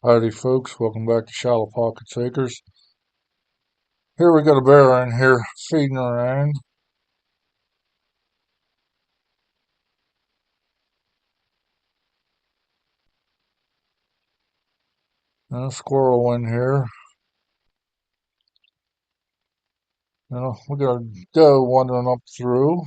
Howdy folks, welcome back to Shallow Pockets Acres. Here we got a bear in here feeding around, and a squirrel in here. We got a doe wandering up through.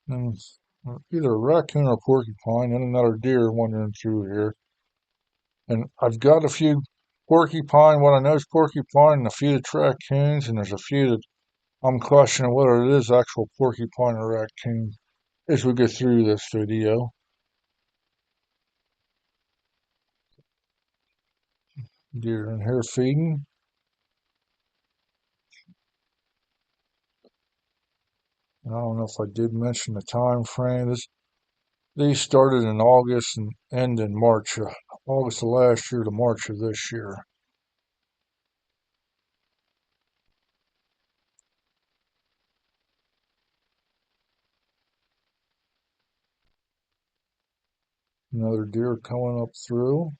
And either a raccoon or a porcupine, and another deer wandering through here. And I've got a few porcupine, what I know is porcupine, and a few raccoons, and there's a few that I'm questioning whether it is actual porcupine or raccoon as we go through this video. Deer in here feeding. I don't know if I did mention the time frame. These started in August and end in March, August of last year to March of this year. Another deer coming up through.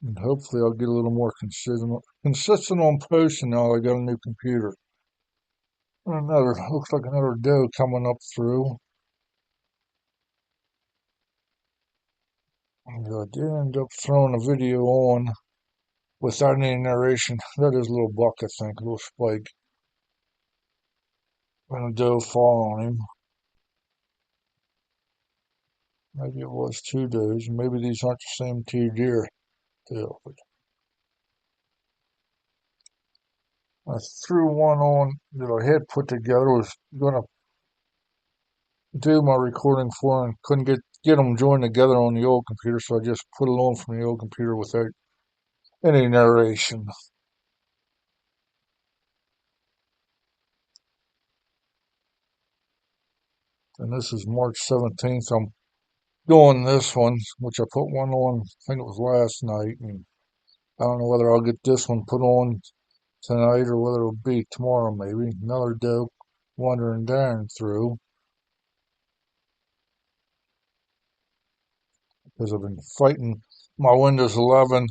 And hopefully I'll get a little more consistent on posting now I got a new computer. And looks like another doe coming up through. And I did end up throwing a video on without any narration. That is a little buck, I think, a little spike. And a doe fall on him. Maybe it was two does. Maybe these aren't the same two deer. But I threw one on that I had put together. Was going to do my recording for and couldn't get them joined together on the old computer, so I just put it on from the old computer without any narration. And this is March 17th. I'm doing this one, which I put one on, I think it was last night, and I don't know whether I'll get this one put on tonight or whether it'll be tomorrow maybe. Another doe wandering down through, because I've been fighting my Windows 11,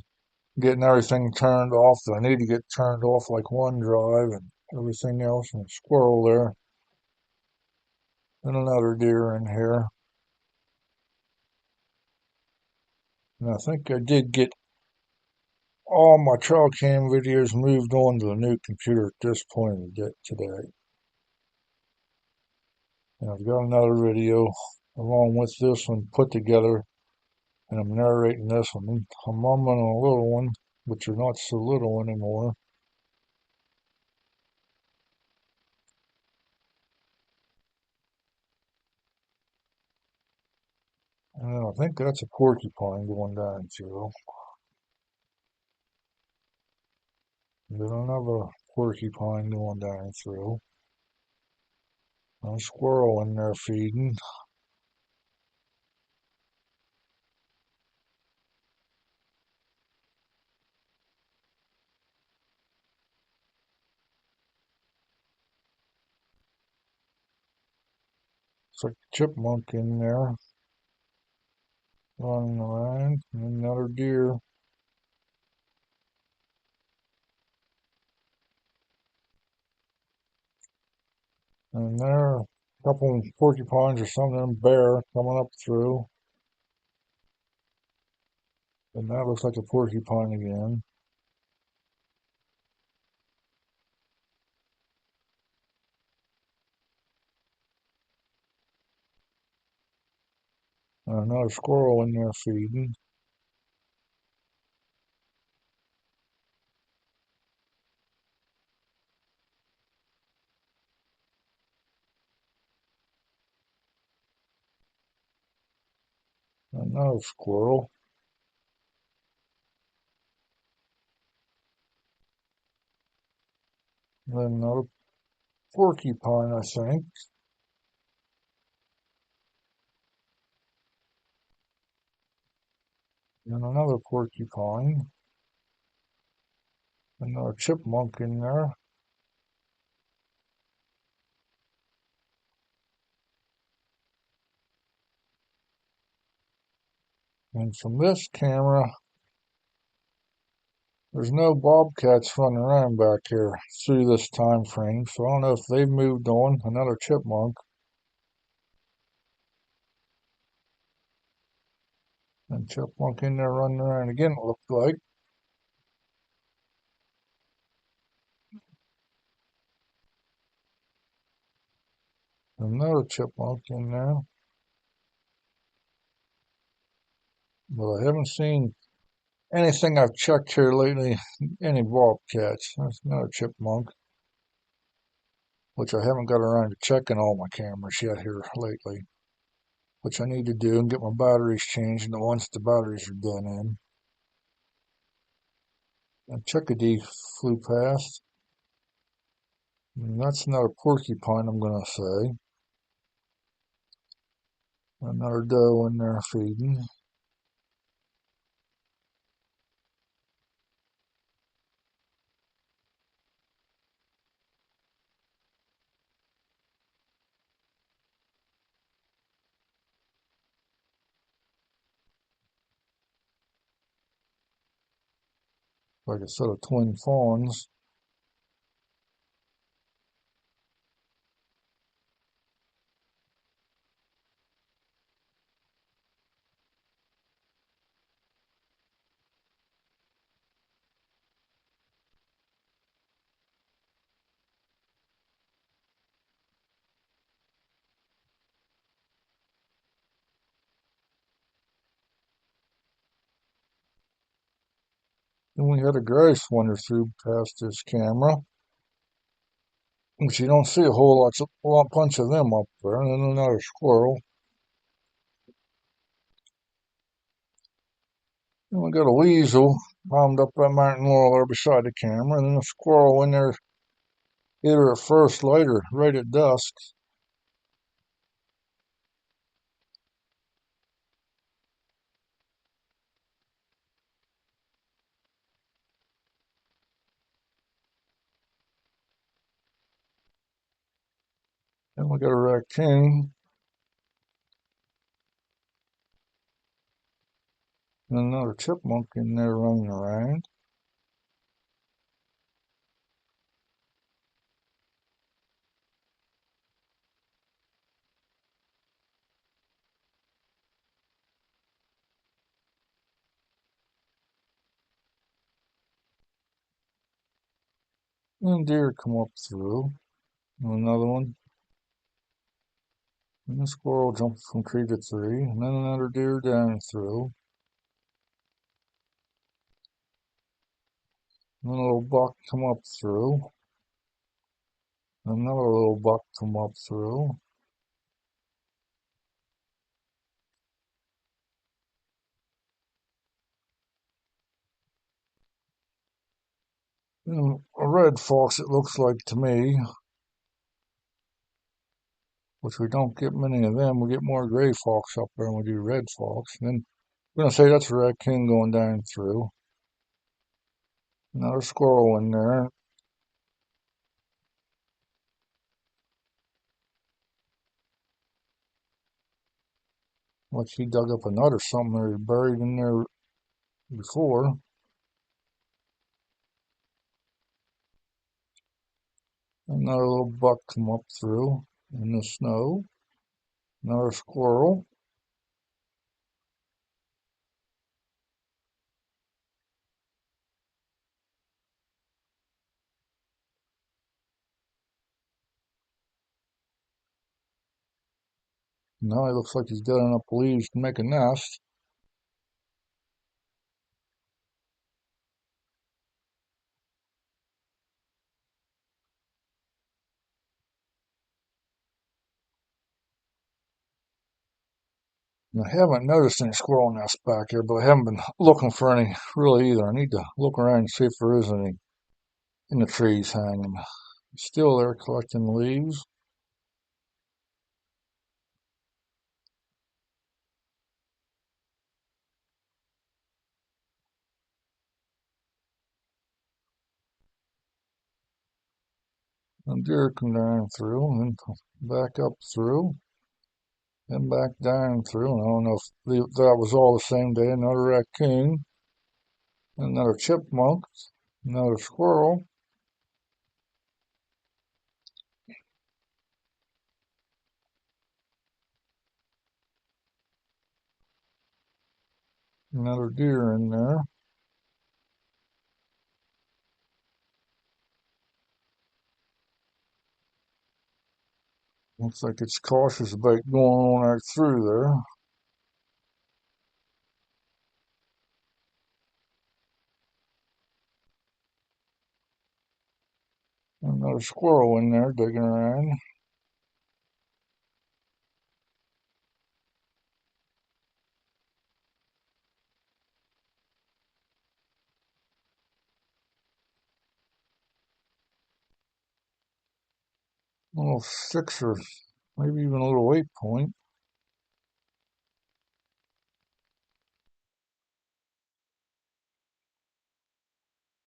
getting everything turned off that I need to get turned off, like OneDrive and everything else, and a squirrel there, and another deer in here. And I think I did get all my trail cam videos moved on to the new computer at this point today. And I've got another video along with this one put together, and I'm narrating this one. I'm mumbling a little one, which are not so little anymore. And I think that's a porcupine going down through. There's another porcupine going down through. A squirrel in there feeding. It's like a chipmunk in there running around. And another deer. And there, a couple of porcupines or something, and bear coming up through. And that looks like a porcupine again. And another squirrel in there feeding. Another squirrel. Then another porcupine, I think. And another porcupine. Another chipmunk in there. And from this camera, there's no bobcats running around back here through this time frame, so I don't know if they've moved on. Another chipmunk. And chipmunk in there running around again, it looked like. Another chipmunk in there. But I haven't seen anything I've checked here lately, any bobcats. There's another chipmunk, which I haven't got around to checking all my cameras yet here lately, which I need to do and get my batteries changed, and the ones the batteries are dead in. And chickadee flew past. And that's another porcupine, I'm going to say. Another doe in there feeding. Like a set of twin fawns. Then we had a gray wander through past this camera, which you don't see a whole bunch of them up there. And then another squirrel. And we got a weasel climbed up that mountain wall there beside the camera, and then a squirrel in there either at first light or right at dusk. Then we got a raccoon and another chipmunk in there running around. And deer come up through. And another one. And the squirrel jumped from tree to tree. And then another deer down through. And then a little buck come up through. And another little buck come up through. And a red fox, it looks like to me, which we don't get many of them. We get more gray fox up there than we do red fox. And then we're going to say that's a raccoon going down through. Another squirrel in there. Like he dug up a nut or something that he buried in there before. Another little buck come up through in the snow. Another squirrel. Now he looks like he's got enough leaves to make a nest. And I haven't noticed any squirrel nests back here, but I haven't been looking for any really either. I need to look around and see if there is any in the trees hanging. Still there collecting leaves. And deer come down through and then come back up through and back down through. And I don't know if that was all the same day. Another raccoon, another chipmunk, another squirrel, another deer in there. Looks like it's cautious about going on right through there. Another squirrel in there digging around. A little 6 or maybe even a little 8 point.